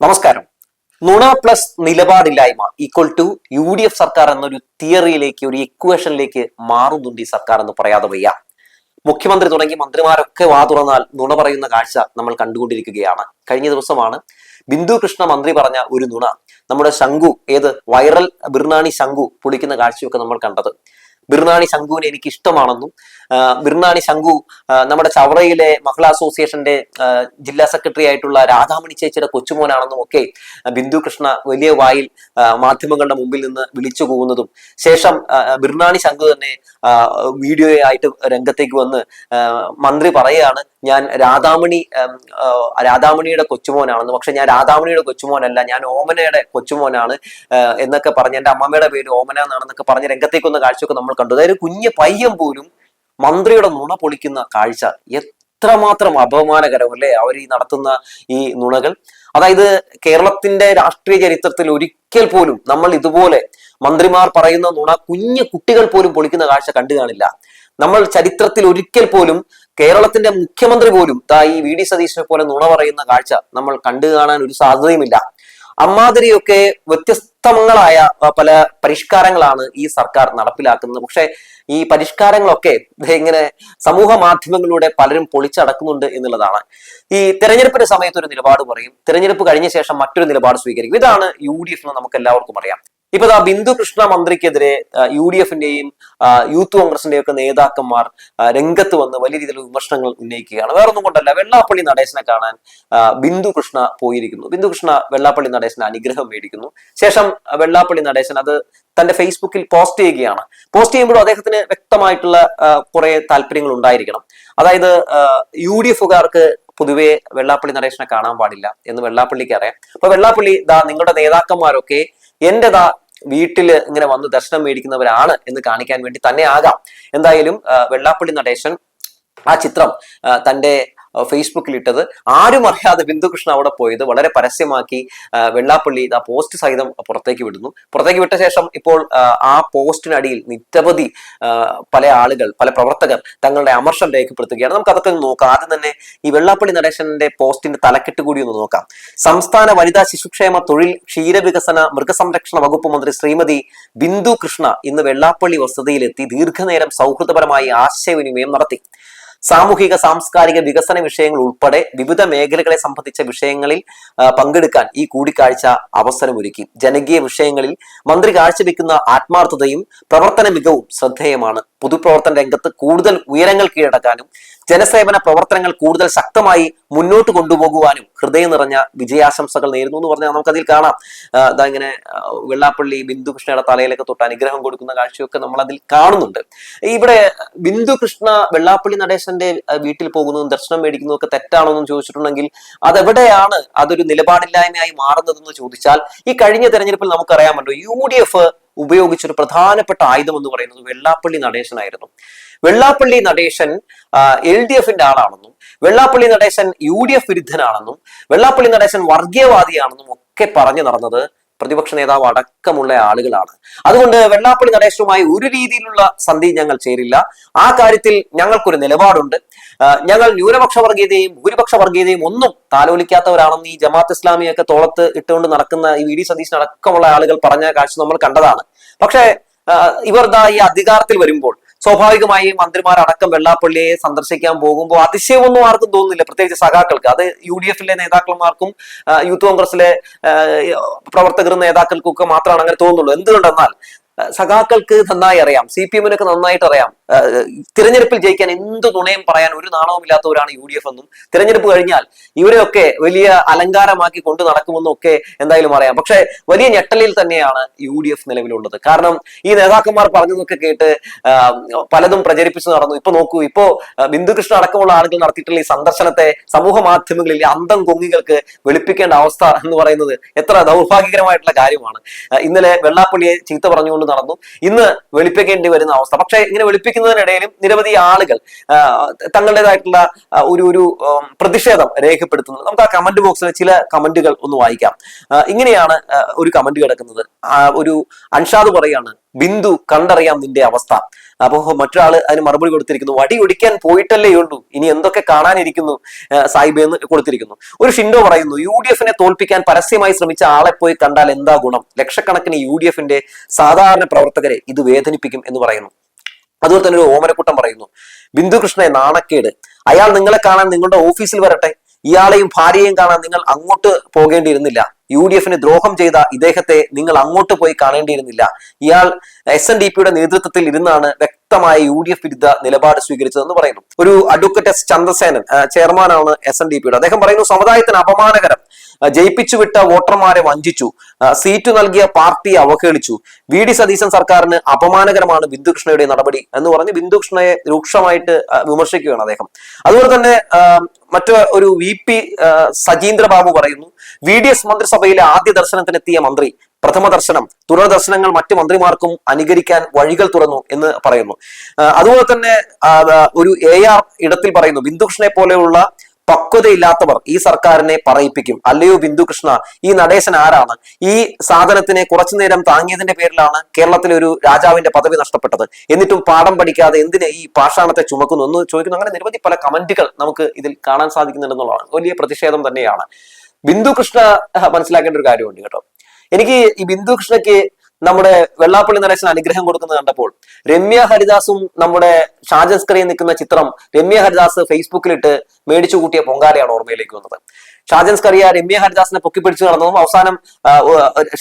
നമസ്കാരം. നുണ plus നിലപാടില്ലായ്മ equal to UDF സർക്കാർ എന്നൊരു തിയറിയിലേക്ക്, ഒരു ഇക്വേഷനിലേക്ക് മാറുന്നുണ്ട് ഈ സർക്കാർ എന്ന് പറയാതെ വയ്യ. മുഖ്യമന്ത്രി തുടങ്ങി മന്ത്രിമാരൊക്കെ വാ തുറന്നാൽ നുണ പറയുന്ന കാഴ്ച നമ്മൾ കണ്ടുകൊണ്ടിരിക്കുകയാണ്. കഴിഞ്ഞ ദിവസമാണ് ബിന്ദു കൃഷ്ണ മന്ത്രി പറഞ്ഞ ഒരു നുണ നമ്മുടെ ശംഖു, വൈറൽ ബിർനാണി ശംഖു പൊളിക്കുന്ന കാഴ്ചയൊക്കെ നമ്മൾ കണ്ടത്. ബിർനാണി ശംഖുവിനെ എനിക്ക് ഇഷ്ടമാണെന്നും ബിർനാണി ശംഖു നമ്മുടെ ചവറയിലെ മഹിളാ അസോസിയേഷന്റെ ജില്ലാ സെക്രട്ടറി ആയിട്ടുള്ള രാധാമണി ചേച്ചിയുടെ കൊച്ചുമോനാണെന്നും ഒക്കെ ബിന്ദു കൃഷ്ണ വലിയ വായിൽ മാധ്യമങ്ങളുടെ മുമ്പിൽ നിന്ന് വിളിച്ചു പോകുന്നതും, ശേഷം ബിർനാണി ശംഖു തന്നെ വീഡിയോ ആയിട്ട് രംഗത്തേക്ക് വന്ന് മന്ത്രി പറയുകയാണ്, ഞാൻ രാധാമണിയുടെ കൊച്ചുമോനാണെന്ന്, പക്ഷെ ഞാൻ രാധാമണിയുടെ കൊച്ചുമോനല്ല, ഞാൻ ഓമനയുടെ കൊച്ചുമോനാണ് എന്നൊക്കെ പറഞ്ഞ്, എന്റെ അമ്മമ്മയുടെ പേര് ഓമന എന്നാണെന്നൊക്കെ പറഞ്ഞ് രംഗത്തേക്ക് വന്ന കാഴ്ചയൊക്കെ നമ്മൾ കണ്ടു. അതായത് കുഞ്ഞ് പയ്യൻ പോലും മന്ത്രിയുടെ നുണ പൊളിക്കുന്ന കാഴ്ച എത്രമാത്രം അപമാനകരമല്ലേ അവർ ഈ നടത്തുന്ന ഈ നുണകൾ. അതായത് കേരളത്തിന്റെ രാഷ്ട്രീയ ചരിത്രത്തിൽ ഒരിക്കൽ പോലും നമ്മൾ ഇതുപോലെ മന്ത്രിമാർ പറയുന്ന നുണ കുഞ്ഞു കുട്ടികൾ പോലും പൊളിക്കുന്ന കാഴ്ച കണ്ടു കാണില്ല. നമ്മൾ ചരിത്രത്തിൽ ഒരിക്കൽ പോലും കേരളത്തിന്റെ മുഖ്യമന്ത്രി പോലും ഈ VD സതീശനെ പോലെ നുണ പറയുന്ന കാഴ്ച നമ്മൾ കണ്ടു കാണാൻ ഒരു സാധ്യതയുമില്ല. അമ്മാതിരിയൊക്കെ വ്യത്യസ്തങ്ങളായ പല പരിഷ്കാരങ്ങളാണ് ഈ സർക്കാർ നടപ്പിലാക്കുന്നത്. പക്ഷെ ഈ പരിഷ്കാരങ്ങളൊക്കെ ഇങ്ങനെ സമൂഹ മാധ്യമങ്ങളിലൂടെ പലരും പൊളിച്ചടക്കുന്നുണ്ട് എന്നുള്ളതാണ്. ഈ തെരഞ്ഞെടുപ്പിന്റെ സമയത്ത് ഒരു നിലപാട് പറയും, തെരഞ്ഞെടുപ്പ് കഴിഞ്ഞ ശേഷം മറ്റൊരു നിലപാട് സ്വീകരിക്കും. ഇതാണ് UDF എന്ന് നമുക്ക് എല്ലാവർക്കും അറിയാം. ഇപ്പൊ ബിന്ദു കൃഷ്ണ മന്ത്രിക്കെതിരെ UDFന്റെയും യൂത്ത് കോൺഗ്രസിന്റെയും ഒക്കെ നേതാക്കന്മാർ രംഗത്ത് വന്ന് വലിയ രീതിയിലുള്ള വിമർശനങ്ങൾ ഉന്നയിക്കുകയാണ്. വേറൊന്നും കൊണ്ടല്ല, വെള്ളാപ്പള്ളി നടേശനെ കാണാൻ ബിന്ദു കൃഷ്ണ പോയിരിക്കുന്നു. ബിന്ദു കൃഷ്ണ വെള്ളാപ്പള്ളി നടേശന് അനുഗ്രഹം മേടിക്കുന്നു. ശേഷം വെള്ളാപ്പള്ളി നടേശൻ അത് തന്റെ ഫേസ്ബുക്കിൽ പോസ്റ്റ് ചെയ്യുകയാണ്. പോസ്റ്റ് ചെയ്യുമ്പോഴും അദ്ദേഹത്തിന് വ്യക്തമായിട്ടുള്ള കുറെ താല്പര്യങ്ങൾ ഉണ്ടായിരിക്കണം. അതായത് UDFകാർക്ക് പൊതുവെ വെള്ളാപ്പള്ളി നടേശനെ കാണാൻ പാടില്ല എന്ന് വെള്ളാപ്പള്ളിക്ക് അറിയാം. അപ്പൊ വെള്ളാപ്പള്ളി നിങ്ങളുടെ നേതാക്കന്മാരൊക്കെ എന്റെ വീട്ടില് ഇങ്ങനെ വന്ന് ദർശനം മേടിക്കുന്നവരാണ് എന്ന് കാണിക്കാൻ വേണ്ടി തന്നെ ആകാം. എന്തായാലും വെള്ളാപ്പള്ളി നടേശൻ ആ ചിത്രം തന്റെ ഫേസ്ബുക്കിൽ ഇട്ടത് ആരും അറിയാതെ ബിന്ദുകൃഷ്ണ അവിടെ പോയത് വളരെ പരസ്യമാക്കി വെള്ളാപ്പള്ളി പോസ്റ്റ് സഹിതം പുറത്തേക്ക് വിടുന്നു. പുറത്തേക്ക് വിട്ട ശേഷം ഇപ്പോൾ ആ പോസ്റ്റിനടിയിൽ നിരവധി പല ആളുകൾ, പല പ്രവർത്തകർ തങ്ങളുടെ അമർഷം രേഖപ്പെടുത്തുകയാണ്. നമുക്ക് അതൊക്കെ ഒന്ന് നോക്കാം. ആദ്യം തന്നെ ഈ വെള്ളാപ്പള്ളി നടേശന്റെ പോസ്റ്റിന്റെ തലക്കെട്ട് കൂടി ഒന്ന് നോക്കാം. സംസ്ഥാന വനിതാ ശിശുക്ഷേമ തൊഴിൽ ക്ഷീരവികസന മൃഗസംരക്ഷണ വകുപ്പ് മന്ത്രി ശ്രീമതി ബിന്ദു കൃഷ്ണ ഇന്ന് വെള്ളാപ്പള്ളി വസതിയിലെത്തി ദീർഘനേരം സൗഹൃദപരമായി ആശയവിനിമയം നടത്തി. സാമൂഹിക സാംസ്കാരിക വികസന വിഷയങ്ങൾ ഉൾപ്പെടെ വിവിധ മേഖലകളെ സംബന്ധിച്ച വിഷയങ്ങളിൽ പങ്കെടുക്കാൻ ഈ കൂടിക്കാഴ്ച അവസരമൊരുക്കി. ജനകീയ വിഷയങ്ങളിൽ മന്ത്രി കാഴ്ചവെക്കുന്ന ആത്മാർത്ഥതയും പ്രവർത്തന മികവും ശ്രദ്ധേയമാണ്. പൊതുപ്രവർത്തന രംഗത്ത് കൂടുതൽ ഉയരങ്ങൾ കീഴടക്കാനും ജനസേവന പ്രവർത്തനങ്ങൾ കൂടുതൽ ശക്തമായി മുന്നോട്ട് കൊണ്ടുപോകുവാനും ഹൃദയം നിറഞ്ഞ വിജയാശംസകൾ നേരുന്നു എന്ന് പറഞ്ഞാൽ നമുക്കതിൽ കാണാം. ഇങ്ങനെ വെള്ളാപ്പള്ളി ബിന്ദു കൃഷ്ണയുടെ തലയിലൊക്കെ തൊട്ട് അനുഗ്രഹം കൊടുക്കുന്ന കാഴ്ചയൊക്കെ നമ്മൾ അതിൽ കാണുന്നുണ്ട്. ഇവിടെ ബിന്ദു കൃഷ്ണ വെള്ളാപ്പള്ളി നടേശന്റെ വീട്ടിൽ പോകുന്നതും ദർശനം മേടിക്കുന്നതും ഒക്കെ തെറ്റാണോ എന്ന് ചോദിച്ചിട്ടുണ്ടെങ്കിൽ അതെവിടെയാണ് അതൊരു നിലപാടില്ലായ്മയായി മാറുന്നതെന്ന് ചോദിച്ചാൽ, ഈ കഴിഞ്ഞ തെരഞ്ഞെടുപ്പിൽ നമുക്കറിയാമല്ലോ UDF ഉപയോഗിച്ചൊരു പ്രധാനപ്പെട്ട ആയുധം എന്ന് പറയുന്നത് വെള്ളാപ്പള്ളി നടേശനായിരുന്നു. വെള്ളാപ്പള്ളി നടേശൻ LDFന്റെ ആളാണെന്നും വെള്ളാപ്പള്ളി നടേശൻ UDF വിരുദ്ധനാണെന്നും വെള്ളാപ്പള്ളി നടേശൻ വർഗീയവാദിയാണെന്നും ഒക്കെ പറഞ്ഞു നടന്നത് പ്രതിപക്ഷ നേതാവ് അടക്കമുള്ള ആളുകളാണ്. അതുകൊണ്ട് വെള്ളാപ്പള്ളി നടേശനുമായി ഒരു രീതിയിലുള്ള സന്ധി ഞങ്ങൾ ചേരില്ല. ആ കാര്യത്തിൽ ഞങ്ങൾക്കൊരു നിലപാടുണ്ട്. ഞങ്ങൾ ന്യൂനപക്ഷ വർഗീയതയും ഭൂരിപക്ഷ വർഗീയതയും ഒന്നും താലോലിക്കാത്തവരാണെന്ന് ഈ ജമാഅത്ത് ഇസ്ലാമിയൊക്കെ തോളത്ത് ഇട്ടുകൊണ്ട് നടക്കുന്ന ഈ VD സതീശൻ അടക്കമുള്ള ആളുകൾ പറഞ്ഞ കാഴ്ച നമ്മൾ കണ്ടതാണ്. പക്ഷേ ഇവർ ഈ അധികാരത്തിൽ വരുമ്പോൾ സ്വാഭാവികമായി മന്ത്രിമാരടക്കം വെള്ളാപ്പള്ളിയെ സന്ദർശിക്കാൻ പോകുമ്പോൾ അതിശയമൊന്നും ആർക്കും തോന്നുന്നില്ല, പ്രത്യേകിച്ച് സഖാക്കൾക്ക്. അത് UDFലെ നേതാക്കന്മാർക്കും യൂത്ത് കോൺഗ്രസിലെ പ്രവർത്തകരും നേതാക്കൾക്കും ഒക്കെ മാത്രമാണ് അങ്ങനെ തോന്നുള്ളൂ. എന്തുകൊണ്ടെന്നാൽ സഖാക്കൾക്ക് നന്നായി അറിയാം, CPMനൊക്കെ നന്നായിട്ട് അറിയാം, തിരഞ്ഞെടുപ്പിൽ ജയിക്കാൻ എന്ത് നുണയും പറയാൻ ഒരു നാണവുമില്ലാത്തവരാണ് UDF എന്നും തിരഞ്ഞെടുപ്പ് കഴിഞ്ഞാൽ ഇവരെയൊക്കെ വലിയ അലങ്കാരമാക്കി കൊണ്ടു നടക്കുമെന്നും ഒക്കെ എന്തായാലും അറിയാം. പക്ഷെ വലിയ ഞെട്ടലിൽ തന്നെയാണ് UDF നിലവിലുള്ളത്. കാരണം ഈ നേതാക്കന്മാർ പറഞ്ഞതൊക്കെ കേട്ട് പലതും പ്രചരിപ്പിച്ചു നടന്നു. ഇപ്പൊ നോക്കൂ, ഇപ്പോ ബിന്ദുകൃഷ്ണ അടക്കമുള്ള ആളുകൾ നടത്തിയിട്ടുള്ള ഈ സന്ദർശനത്തെ സമൂഹ മാധ്യമങ്ങളിൽ അന്തം കൊങ്ങികൾക്ക് വെളുപ്പിക്കേണ്ട അവസ്ഥ എന്ന് പറയുന്നത് എത്ര ദൗർഭാഗ്യകരമായിട്ടുള്ള കാര്യമാണ്. ഇന്നലെ വെള്ളാപ്പള്ളിയെ ചീത്ത പറഞ്ഞുകൊണ്ട് നടന്നു, ഇന്ന് വെളുപ്പിക്കേണ്ടി വരുന്ന അവസ്ഥ. പക്ഷെ ഇങ്ങനെ വെളുപ്പിക്കുന്ന ഇരിക്കുന്നതിനിടയിലും നിരവധി ആളുകൾ തങ്ങളുടേതായിട്ടുള്ള ഒരു പ്രതിഷേധം രേഖപ്പെടുത്തുന്നത്. നമുക്ക് ആ കമന്റ് ബോക്സിലെ ചില കമന്റുകൾ ഒന്ന് വായിക്കാം. ഇങ്ങനെയാണ് ഒരു കമന്റ് കിടക്കുന്നത്. ഒരു അൻഷാദ് പറയാണ്, ബിന്ദു കണ്ടറിയാം നിന്റെ അവസ്ഥ. അപ്പോ മറ്റൊരാൾ അതിന് മറുപടി കൊടുത്തിരിക്കുന്നു, വടി ഒടിക്കാൻ പോയിട്ടല്ലേ ഉള്ളൂ, ഇനി എന്തൊക്കെ കാണാനിരിക്കുന്നു സായിബ് എന്ന് കൊടുത്തിരിക്കുന്നു. ഒരു ഷിൻഡോ പറയുന്നു, UDF-നെ തോൽപ്പിക്കാൻ പരസ്യമായി ശ്രമിച്ച ആളെ പോയി കണ്ടാൽ എന്താ ഗുണം, ലക്ഷക്കണക്കിന് UDF-ന്റെ സാധാരണ പ്രവർത്തകരെ ഇത് വേദനിപ്പിക്കും എന്ന് പറയുന്നു. അതുപോലെ തന്നെ ഒരു ഓമനക്കുട്ടം പറയുന്നു, ബിന്ദു കൃഷ്ണയെ നാണക്കേട്, അയാൾ നിങ്ങളെ കാണാൻ നിങ്ങളുടെ ഓഫീസിൽ വരട്ടെ, ഇയാളെയും ഭാര്യയെയും കാണാൻ നിങ്ങൾ അങ്ങോട്ട് പോകേണ്ടിയിരുന്നില്ല, UDF-ന് ദ്രോഹം ചെയ്ത ഇദ്ദേഹത്തെ നിങ്ങൾ അങ്ങോട്ട് പോയി കാണേണ്ടിയിരുന്നില്ല, ഇയാൾ SNDP-യുടെ നേതൃത്വത്തിൽ ഇരുന്നാണ് വ്യക്തമായ UDF വിരുദ്ധ നിലപാട് സ്വീകരിച്ചതെന്ന് പറയുന്നു. ഒരു അഡ്വക്കേറ്റ് S ചന്ദ്രസേനൻ ചെയർമാനാണ് SNDP-യുടെ. അദ്ദേഹം പറയുന്നു, സമുദായത്തിന് അപമാനകരം, ജയിപ്പിച്ചു വിട്ട വോട്ടർമാരെ വഞ്ചിച്ചു, സീറ്റ് നൽകിയ പാർട്ടിയെ അവഹേളിച്ചു, VD സതീശൻ സർക്കാരിന് അപമാനകരമാണ് ബിന്ദുകൃഷ്ണയുടെ നടപടി എന്ന് പറഞ്ഞ് ബിന്ദുകൃഷ്ണയെ രൂക്ഷമായിട്ട് വിമർശിക്കുകയാണ് അദ്ദേഹം. അതുപോലെ തന്നെ മറ്റു ഒരു VP സജീന്ദ്ര ബാബു പറയുന്നു, VDS മന്ത്രിസഭയിലെ ആദ്യ ദർശനത്തിനെത്തിയ മന്ത്രി പ്രഥമ ദർശനം, തുടർ ദർശനങ്ങൾ മറ്റു മന്ത്രിമാർക്കും അനുകരിക്കാൻ വഴികൾ തുറന്നു എന്ന് പറയുന്നു. അതുപോലെ തന്നെ ഒരു AR ഇടത്തിൽ പറയുന്നു, ബിന്ദുകൃഷ്ണനെ പോലെയുള്ള പക്വതയില്ലാത്തവർ ഈ സർക്കാരിനെ പറയിപ്പിക്കും, അല്ലയോ ബിന്ദുകൃഷ്ണ, ഈ നടേശൻ ആരാണ്, ഈ സാധനത്തിനെ കുറച്ചു നേരം താങ്ങിയതിന്റെ പേരിലാണ് കേരളത്തിലെ ഒരു രാജാവിന്റെ പദവി നഷ്ടപ്പെട്ടത്, എന്നിട്ടും പാഠം പഠിക്കാതെ എന്തിനെ ഈ പാഷാണത്തെ ചുമക്കുന്നു എന്ന് ചോദിക്കുന്നു. അങ്ങനെ നിരവധി പല കമന്റുകൾ നമുക്ക് ഇതിൽ കാണാൻ സാധിക്കുന്നുണ്ടെന്നുള്ളതാണ്. വലിയ പ്രതിഷേധം തന്നെയാണ്. ബിന്ദുകൃഷ്ണ മനസ്സിലാക്കേണ്ട ഒരു കാര്യമുണ്ട് കേട്ടോ. എനിക്ക് ഈ ബിന്ദുകൃഷ്ണയ്ക്ക് നമ്മുടെ വെള്ളാപ്പള്ളി നടേശൻ അനുഗ്രഹം കൊടുക്കുന്നത് കണ്ടപ്പോൾ രമ്യ ഹരിദാസും നമ്മുടെ ഷാജൻ സ്കറിയും നിൽക്കുന്ന ചിത്രം രമ്യ ഹരിദാസ് ഫേസ്ബുക്കിലിട്ട് മേടിച്ചു കൂട്ടിയ പൊങ്കാലയാണ് ഓർമ്മയിലേക്ക് വന്നത്. ഷാജൻ സ്കറിയ രമ്യ ഹരിദാസിനെ പൊക്കിപ്പിടിച്ചു നടന്നതും അവസാനം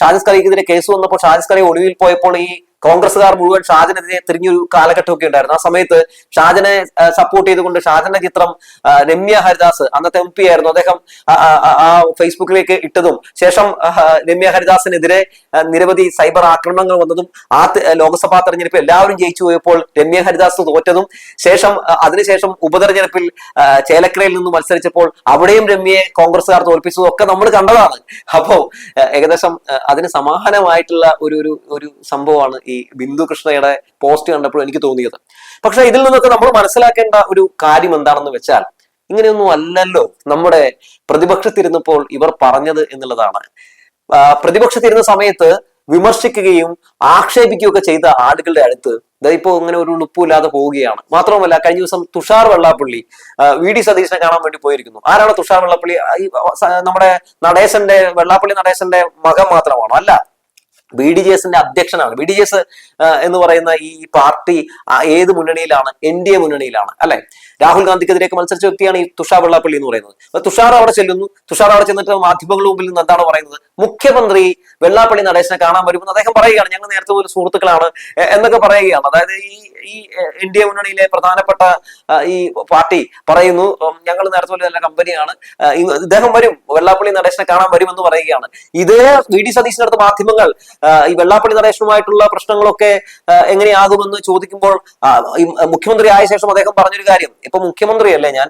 ഷാജൻ സ്കറിക്കെതിരെ കേസ് വന്നപ്പോൾ ഷാജൻ സ്കറിയ ഒളിവിൽ പോയപ്പോൾ ഈ കോൺഗ്രസ്സുകാർ മുഴുവൻ ഷാജനെതിരെ തിരിഞ്ഞൊരു കാലഘട്ടമൊക്കെ ഉണ്ടായിരുന്നു. ആ സമയത്ത് ഷാജനെ സപ്പോർട്ട് ചെയ്തുകൊണ്ട് ഷാജന്റെ ചിത്രം രമ്യ ഹരിദാസ് അന്നത്തെ MP ആയിരുന്നു, അദ്ദേഹം ആ ഫേസ്ബുക്കിലേക്ക് ഇട്ടതും ശേഷം രമ്യ ഹരിദാസിനെതിരെ നിരവധി സൈബർ ആക്രമണങ്ങൾ വന്നതും ആ ലോക്സഭാ തെരഞ്ഞെടുപ്പിൽ എല്ലാവരും ജയിച്ചു പോയപ്പോൾ രമ്യ ഹരിദാസ് തോറ്റതും ശേഷം അതിനുശേഷം ഉപതെരഞ്ഞെടുപ്പിൽ ചേലക്കരയിൽ നിന്ന് മത്സരിച്ചപ്പോൾ അവിടെയും രമ്യയെ കോൺഗ്രസ്സുകാർ തോൽപ്പിച്ചതും ഒക്കെ നമ്മൾ കണ്ടതാണ്. അപ്പോ ഏകദേശം അതിന് സമാനമായിട്ടുള്ള ഒരു സംഭവമാണ് ഈ ബിന്ദുകൃഷ്ണയുടെ പോസ്റ്റ് കണ്ടപ്പോൾ എനിക്ക് തോന്നിയത്. പക്ഷെ ഇതിൽ നിന്നൊക്കെ നമ്മൾ മനസ്സിലാക്കേണ്ട ഒരു കാര്യം എന്താണെന്ന് വെച്ചാൽ, ഇങ്ങനെയൊന്നും അല്ലല്ലോ നമ്മുടെ പ്രതിപക്ഷത്തിരുന്നപ്പോൾ ഇവർ പറഞ്ഞത് എന്നുള്ളതാണ്. പ്രതിപക്ഷത്തിരുന്ന സമയത്ത് വിമർശിക്കുകയും ആക്ഷേപിക്കുകയൊക്കെ ചെയ്ത ആളുകളുടെ അടുത്ത് ഇപ്പോ ഇങ്ങനെ ഒരു ഉളുപ്പില്ലാതെ പോവുകയാണ്. മാത്രവുമല്ല, കഴിഞ്ഞ ദിവസം തുഷാർ വെള്ളാപ്പള്ളി VD സതീശനെ കാണാൻ വേണ്ടി പോയിരിക്കുന്നു. ആരാണ് തുഷാർ വെള്ളാപ്പള്ളി? നമ്മുടെ നടേശന്റെ വെള്ളാപ്പള്ളി നടേശന്റെ മകൻ മാത്രമാണോ? അല്ല, BDJS-ന്റെ അധ്യക്ഷനാണ്. BDJS എന്ന് പറയുന്ന ഈ പാർട്ടി ഏത് മുന്നണിയിലാണ്? NDA മുന്നണിയിലാണ് അല്ലെ. രാഹുൽ ഗാന്ധിക്കെതിരെയൊക്കെ മത്സരിച്ച വ്യക്തിയാണ് ഈ തുഷാർ വെള്ളാപ്പള്ളി എന്ന് പറയുന്നത്. തുഷാർ അവിടെ ചെല്ലുന്നു. തുഷാർ അവിടെ ചെന്നിട്ട് മാധ്യമങ്ങളുടെ മുമ്പിൽ നിന്ന് എന്താണ് പറയുന്നത്? മുഖ്യമന്ത്രി വെള്ളാപ്പള്ളി നടേശനെ കാണാൻ വരുമെന്ന് അദ്ദേഹം പറയുകയാണ്. ഞങ്ങൾ നേരത്തെ ഒരു സുഹൃത്തുക്കളാണ് എന്നൊക്കെ പറയുകയാണ്. അതായത് ഈ NDA മുന്നണിയിലെ പ്രധാനപ്പെട്ട ഈ പാർട്ടി പറയുന്നു, ഞങ്ങൾ നേരത്തെ പോലെ നല്ല കമ്പനിയാണ്, ഇദ്ദേഹം വരും, വെള്ളാപ്പള്ളി നടേശനെ കാണാൻ വരുമെന്ന് പറയുകയാണ്. ഇതേ VD സതീശന്റെ അടുത്ത് മാധ്യമങ്ങൾ ഈ വെള്ളാപ്പള്ളി നടേശനുമായിട്ടുള്ള പ്രശ്നങ്ങളൊക്കെ എങ്ങനെയാകുമെന്ന് ചോദിക്കുമ്പോൾ മുഖ്യമന്ത്രി ആയ ശേഷം അദ്ദേഹം പറഞ്ഞൊരു കാര്യം, ഇപ്പൊ മുഖ്യമന്ത്രിയല്ലേ ഞാൻ,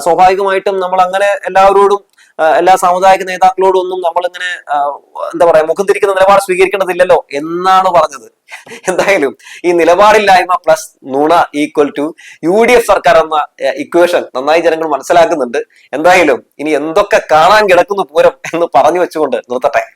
സ്വാഭാവികമായിട്ടും നമ്മൾ അങ്ങനെ എല്ലാവരോടും എല്ലാ സാമുദായിക നേതാക്കളോടും ഒന്നും നമ്മളിങ്ങനെ എന്താ പറയാ മുഖം തിരിക്കുന്ന നിലപാട് സ്വീകരിക്കേണ്ടതില്ലല്ലോ എന്നാണ് പറഞ്ഞത്. എന്തായാലും ഈ നിലപാടില്ലായ്മ പ്ലസ് നുണ ഈക്വൽ ടു UDF സർക്കാർ എന്ന ഇക്വേഷൻ നന്നായി ജനങ്ങൾ മനസ്സിലാക്കുന്നുണ്ട്. എന്തായാലും ഇനി എന്തൊക്കെ കാണാൻ കിടക്കുന്നു പൂരം എന്ന് പറഞ്ഞു വെച്ചുകൊണ്ട് നിർത്തട്ടെ.